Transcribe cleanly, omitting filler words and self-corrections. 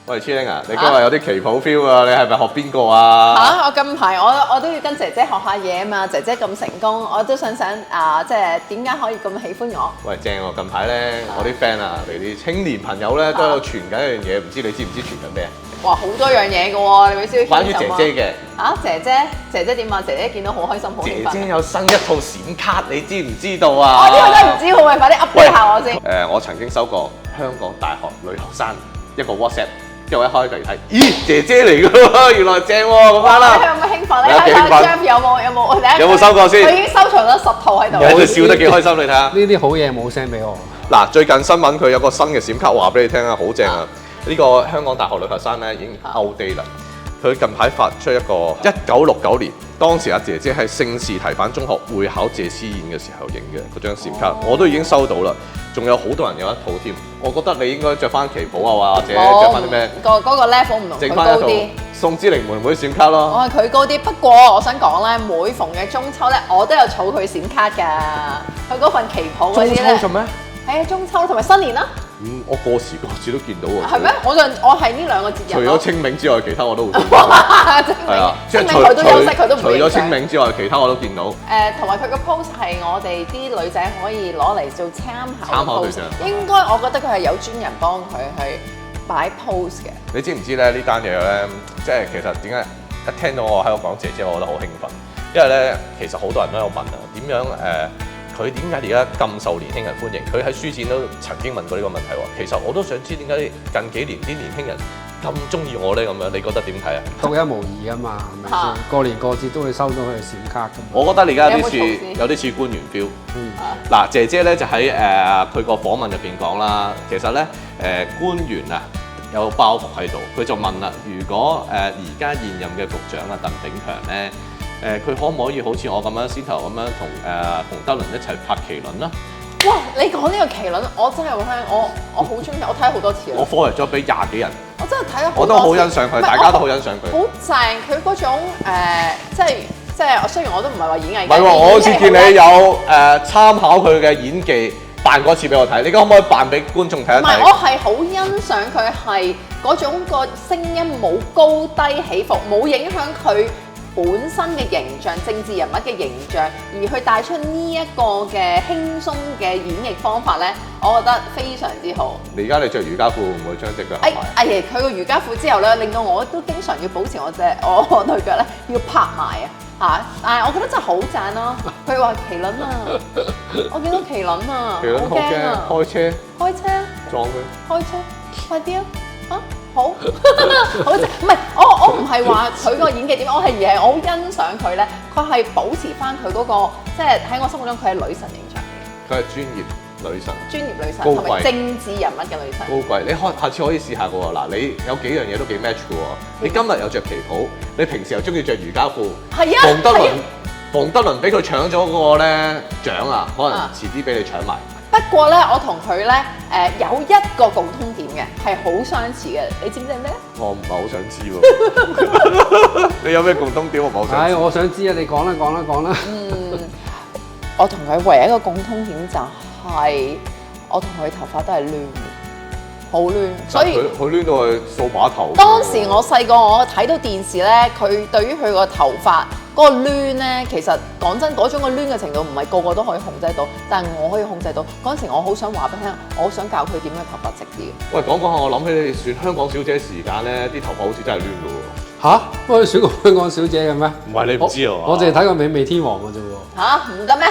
喂，黐玲啊，你今日有啲旗袍 feel 啊！你係咪學邊個啊？我近排我都要跟姐姐學下嘢啊嘛！姐姐咁成功，我都想即係點解可以咁喜歡我？喂，正喎！近排咧，我啲 friend 啊，你啲青年朋友咧都喺度傳緊一樣嘢，唔知你知唔知傳緊咩啊？哇，好多樣嘢嘅喎，你會知關於姐姐嘅。姐姐點啊？姐姐見到好開心，好興奮。姐姐有新一套閃卡，你知唔知道啊？我呢個真係唔知喎，喂，快啲 update 下我先。我曾經收過香港大學女學生一個 WhatsApp。之後一開嚟睇，咦，姐姐嚟㗎喎，原來正喎咁樣啦。你有冇興奮咧？睇下 Jeff 有冇收過先？佢已經收藏咗10套喺度。我哋笑得幾開心，你睇下。呢啲好嘢冇 send 俾我。嗱，最近新聞佢有個新嘅閃卡，話俾你聽啊，好正啊！呢個香港大學女學生咧已經 outdate 啦。佢近排發出一個1969年，當時阿姐姐喺聖士提反中學會考謝師宴嘅時候影嘅嗰張閃卡，我都已經收到啦。仲有好多人有一套添，我覺得你應該着翻旗袍啊，或者着翻啲咩？嗰個 level 唔同，佢高啲。宋之齡妹妹閃卡咯。我係佢高啲，不過我想講咧，每逢嘅中秋咧，我都有儲佢閃卡㗎。佢嗰份旗袍嗰啲咧。中秋做咩？係啊，中秋同埋新年啦。我過時過節都見到喎。係咩？我係呢兩個節日。除咗清明之外，其他我都會見到。係啊，清明佢都休息，佢都唔除咗清明之外，其他我都見到。同埋佢個 post 係我哋啲女仔可以攞嚟做參考。參考對象。應該我覺得佢係有專人幫佢去擺 post 嘅。你知唔知咧呢單嘢咧？即係其實點解一聽到我喺度講姐姐，我覺得好興奮，因為咧其實好多人都有問啊，點樣佢點解而家咁受年輕人歡迎？佢喺書展都曾經問過呢個問題喎。其實我都想知點解近幾年啲年輕人咁中意我咧咁樣？你覺得點睇啊？獨一無二啊嘛，係咪先？過年過節都會收到佢嘅閃卡㗎嘛。我覺得你而家有啲似官員 feel。嗱，姐姐咧就喺佢個訪問入邊講啦，其實咧官員啊有包袱喺度，佢就問啦，如果而家現任嘅局長啊鄧炳強咧。佢可唔可以好似我咁樣先頭咁樣同馮德倫一齊拍麒麟啦？哇！你講呢個麒麟，我真係好聽，我好中意，我睇好多次啦。我 forward 咗俾20幾人。我真係睇咗好多次。我都好欣賞佢，大家都好欣賞佢。好正，佢嗰種即係雖然我都唔係話演藝。唔係喎，我好似見你有參考佢嘅演技，扮過一次俾我睇。你可唔可以扮俾觀眾睇一睇？唔係，我係好欣賞佢係嗰種個聲音冇高低起伏，冇影響佢本身嘅形象、政治人物嘅形象，而去帶出呢一個嘅輕鬆嘅演繹方法咧，我覺得非常之好。你而家你着瑜伽褲會唔會將隻腳合埋？呀，佢個瑜伽褲之後咧，令到我都經常要保持我對腳咧要拍埋啊！但係我覺得真係好讚咯。佢話麒麟啊，我見到麒麟啊，麒麟好驚啊！開車撞佢，開車快啲啊！好，好正，唔係我唔係話佢個演技點，而係我好欣賞佢咧，佢係保持翻佢嗰個，即係喺我心目中佢係女神形象嚟嘅。佢係專業女神，同埋政治人物嘅女神。高貴，你下次可以試下嘅喎。嗱，你有幾樣嘢都幾 match 嘅喎。你今日有着旗袍，你平時又中意着瑜伽褲。係啊。馮德倫俾佢搶咗嗰個咧獎啊，可能遲啲俾你搶埋。不過咧，我同佢咧有一個共通點嘅，係好相似嘅。你知唔知係咩？我唔係好想知喎。你有咩共通點？我唔係好想知。我想知啊！你講啦。我同佢唯一一個共通點就係我同佢頭髮都係亂嘅，好亂，所以佢亂到係掃把頭。當時我細個，我睇到電視咧，佢對於佢個頭髮嗰個攣咧，其實講真嗰種個攣嘅程度唔係個個都可以控制到，但係我可以控制到。嗰陣時我好想話俾你聽，我好想教佢點樣頭髮直啲嘅。喂，講下，我諗起你選香港小姐時間咧，啲頭髮好似真係亂嘅喎。嚇？我選過香港小姐嘅咩？唔係你唔知啊？我淨係睇過美美天王嘅啫喎。唔得咩？